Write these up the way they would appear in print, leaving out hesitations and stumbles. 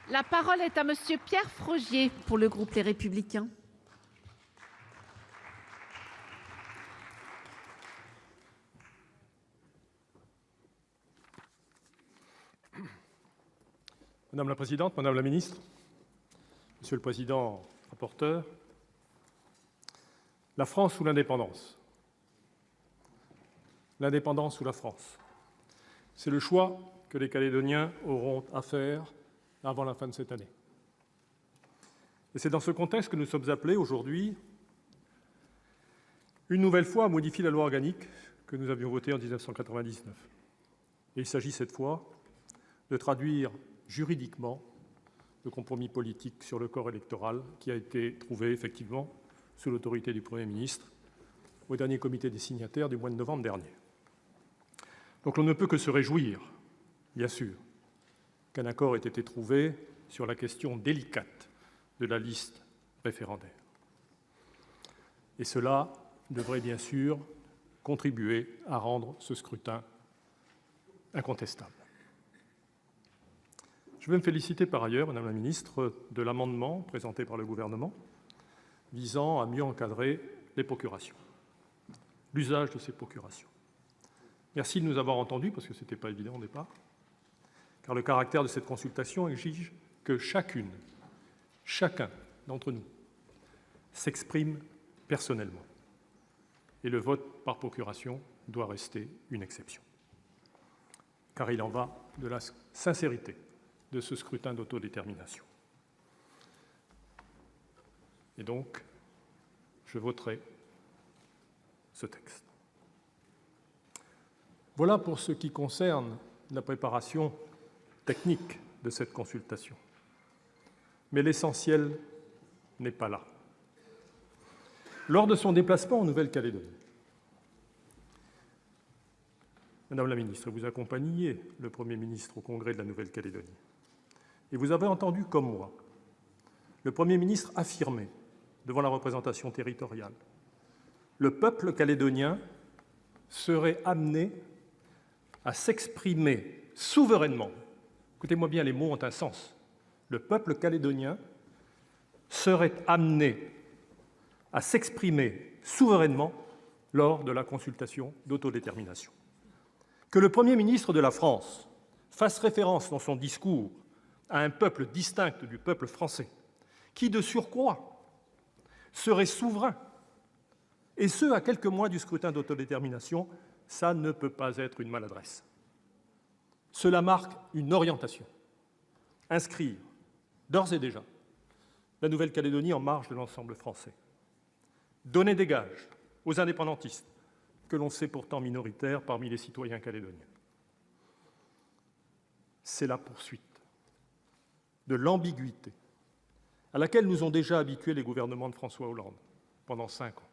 La parole est à Monsieur Pierre Frogier pour le groupe Les Républicains. Madame la présidente, madame la ministre, monsieur le président rapporteur, la France ou l'indépendance? L'indépendance ou la France? C'est le choix que les Calédoniens auront à faire avant la fin de cette année. Et c'est dans ce contexte que nous sommes appelés aujourd'hui, une nouvelle fois, à modifier la loi organique que nous avions votée en 1999. Et il s'agit cette fois de traduire juridiquement le compromis politique sur le corps électoral qui a été trouvé effectivement sous l'autorité du Premier ministre au dernier comité des signataires du mois de novembre dernier. Donc on ne peut que se réjouir, bien sûr, qu'un accord ait été trouvé sur la question délicate de la liste référendaire. Et cela devrait bien sûr contribuer à rendre ce scrutin incontestable. Je veux me féliciter par ailleurs, madame la ministre, de l'amendement présenté par le gouvernement visant à mieux encadrer les procurations, l'usage de ces procurations. Merci de nous avoir entendus, parce que ce n'était pas évident au départ, car le caractère de cette consultation exige que chacun d'entre nous s'exprime personnellement. Et le vote par procuration doit rester une exception, car il en va de la sincérité de ce scrutin d'autodétermination. Et donc, je voterai ce texte. Voilà pour ce qui concerne la préparation technique de cette consultation. Mais l'essentiel n'est pas là. Lors de son déplacement en Nouvelle-Calédonie, Madame la ministre, vous accompagniez le Premier ministre au Congrès de la Nouvelle-Calédonie. Et vous avez entendu, comme moi, le Premier ministre affirmer devant la représentation territoriale: le peuple calédonien serait amené à s'exprimer souverainement. Écoutez-moi bien, les mots ont un sens. Le peuple calédonien serait amené à s'exprimer souverainement lors de la consultation d'autodétermination. Que le Premier ministre de la France fasse référence dans son discours à un peuple distinct du peuple français, qui, de surcroît, serait souverain, et ce, à quelques mois du scrutin d'autodétermination, ça ne peut pas être une maladresse. Cela marque une orientation. Inscrire, d'ores et déjà, la Nouvelle-Calédonie en marge de l'ensemble français. Donner des gages aux indépendantistes, que l'on sait pourtant minoritaires parmi les citoyens calédoniens. C'est la poursuite de l'ambiguïté à laquelle nous ont déjà habitués les gouvernements de François Hollande pendant 5 ans.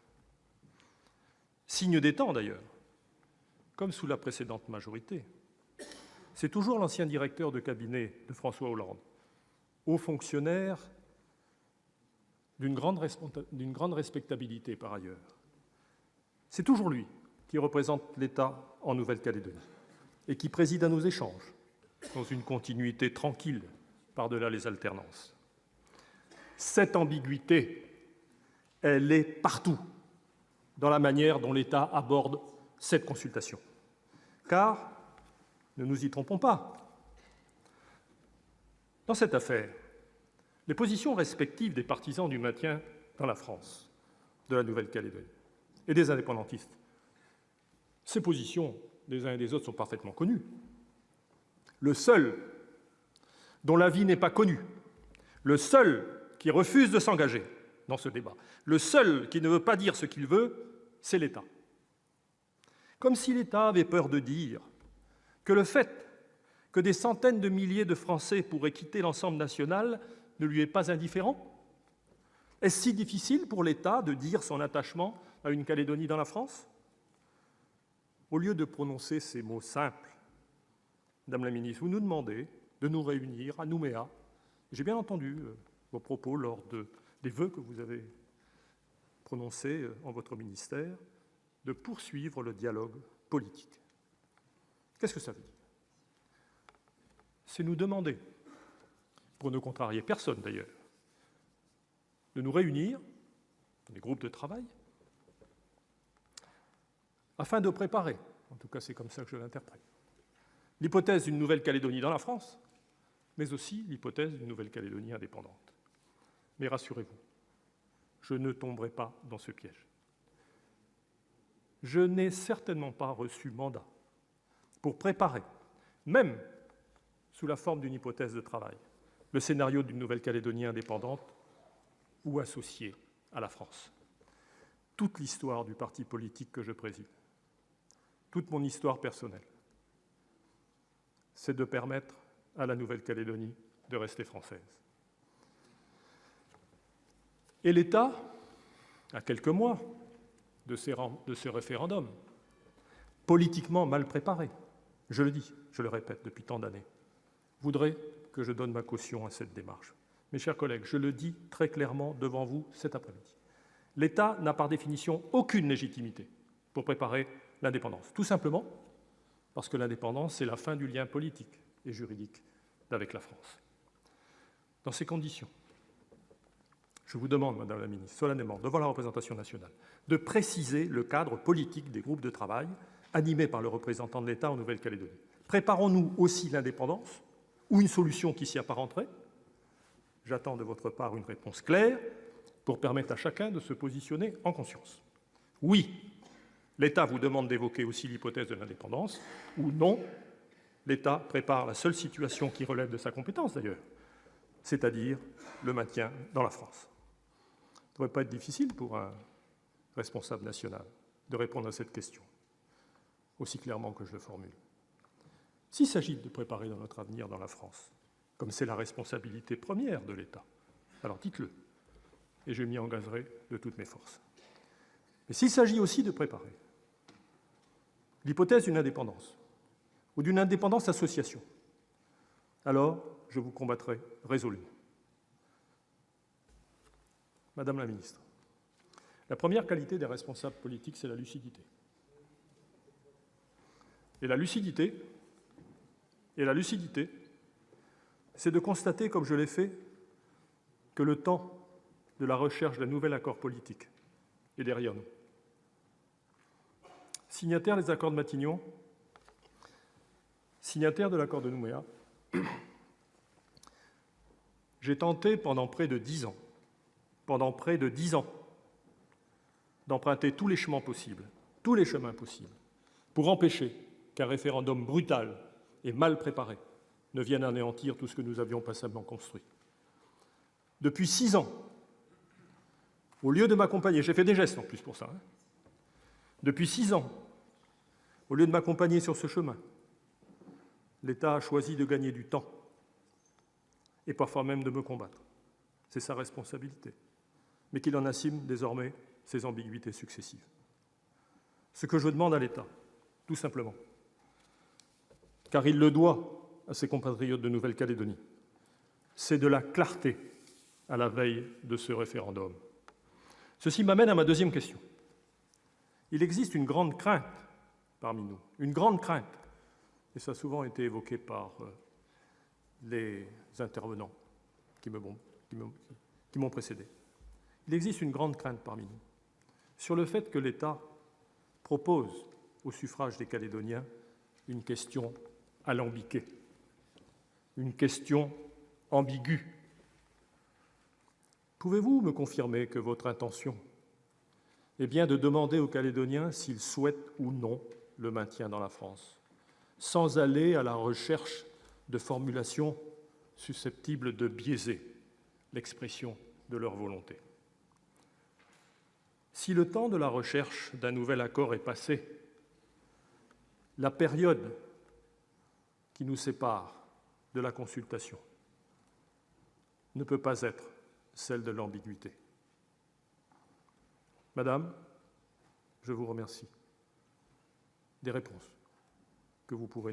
Signe des temps d'ailleurs, comme sous la précédente majorité, c'est toujours l'ancien directeur de cabinet de François Hollande, haut fonctionnaire d'une grande respectabilité par ailleurs. C'est toujours lui qui représente l'État en Nouvelle-Calédonie et qui préside à nos échanges dans une continuité tranquille par-delà les alternances. Cette ambiguïté, elle est partout dans la manière dont l'État aborde cette consultation. Car, ne nous y trompons pas, dans cette affaire, les positions respectives des partisans du maintien dans la France de la Nouvelle-Calédonie et des indépendantistes, ces positions des uns et des autres sont parfaitement connues. Le seul dont l'avis n'est pas connu, le seul qui refuse de s'engager dans ce débat, le seul qui ne veut pas dire ce qu'il veut, c'est l'État. Comme si l'État avait peur de dire que le fait que des centaines de milliers de Français pourraient quitter l'ensemble national ne lui est pas indifférent. Est-ce si difficile pour l'État de dire son attachement à une Calédonie dans la France? Au lieu de prononcer ces mots simples, Madame la ministre, vous nous demandez de nous réunir à Nouméa. J'ai bien entendu vos propos lors des vœux que vous avez prononcés en votre ministère, de poursuivre le dialogue politique. Qu'est-ce que ça veut dire? C'est nous demander, pour ne contrarier personne d'ailleurs, de nous réunir dans des groupes de travail afin de préparer, en tout cas c'est comme ça que je l'interprète, l'hypothèse d'une Nouvelle-Calédonie dans la France, mais aussi l'hypothèse d'une Nouvelle-Calédonie indépendante. Mais rassurez-vous, je ne tomberai pas dans ce piège. Je n'ai certainement pas reçu mandat pour préparer, même sous la forme d'une hypothèse de travail, le scénario d'une Nouvelle-Calédonie indépendante ou associée à la France. Toute l'histoire du parti politique que je préside, toute mon histoire personnelle, c'est de permettre à la Nouvelle-Calédonie de rester française. Et l'État, à quelques mois de ce référendum, politiquement mal préparé, je le dis, je le répète depuis tant d'années, voudrait que je donne ma caution à cette démarche. Mes chers collègues, je le dis très clairement devant vous cet après-midi. L'État n'a par définition aucune légitimité pour préparer l'indépendance, tout simplement parce que l'indépendance, c'est la fin du lien politique et juridique avec la France. Dans ces conditions, je vous demande, Madame la Ministre, solennellement, devant la représentation nationale, de préciser le cadre politique des groupes de travail animés par le représentant de l'État en Nouvelle-Calédonie. Préparons-nous aussi l'indépendance ou une solution qui s'y apparenterait? J'attends de votre part une réponse claire pour permettre à chacun de se positionner en conscience. Oui, l'État vous demande d'évoquer aussi l'hypothèse de l'indépendance, ou non, l'État prépare la seule situation qui relève de sa compétence d'ailleurs, c'est-à-dire le maintien dans la France. Ça ne devrait pas être difficile pour un responsable national de répondre à cette question, aussi clairement que je le formule. S'il s'agit de préparer notre avenir dans la France, comme c'est la responsabilité première de l'État, alors dites-le, et je m'y engagerai de toutes mes forces. Mais s'il s'agit aussi de préparer l'hypothèse d'une indépendance, ou d'une indépendance association, alors je vous combattrai résolument. Madame la Ministre, la première qualité des responsables politiques, c'est la lucidité. Et la lucidité, c'est de constater, comme je l'ai fait, que le temps de la recherche d'un nouvel accord politique est derrière nous. Signataire des accords de Matignon, signataire de l'accord de Nouméa, j'ai tenté pendant près de 10 ans, d'emprunter tous les chemins possibles, pour empêcher qu'un référendum brutal et mal préparé ne vienne anéantir tout ce que nous avions patiemment construit. Depuis 6 ans, au lieu de m'accompagner, j'ai fait des gestes en plus pour ça, depuis 6 ans, au lieu de m'accompagner sur ce chemin, l'État a choisi de gagner du temps et parfois même de me combattre. C'est sa responsabilité, mais qu'il en assume désormais ses ambiguïtés successives. Ce que je demande à l'État, tout simplement, car il le doit à ses compatriotes de Nouvelle-Calédonie, c'est de la clarté à la veille de ce référendum. Ceci m'amène à ma deuxième question. Il existe une grande crainte parmi nous, une grande crainte, et ça a souvent été évoqué par les intervenants qui m'ont précédé. Il existe une grande crainte parmi nous sur le fait que l'État propose au suffrage des Calédoniens une question alambiquée, une question ambiguë. Pouvez-vous me confirmer que votre intention est bien de demander aux Calédoniens s'ils souhaitent ou non le maintien dans la France, sans aller à la recherche de formulations susceptibles de biaiser l'expression de leur volonté? Si le temps de la recherche d'un nouvel accord est passé, la période qui nous sépare de la consultation ne peut pas être celle de l'ambiguïté. Madame, je vous remercie des réponses que vous pourrez nous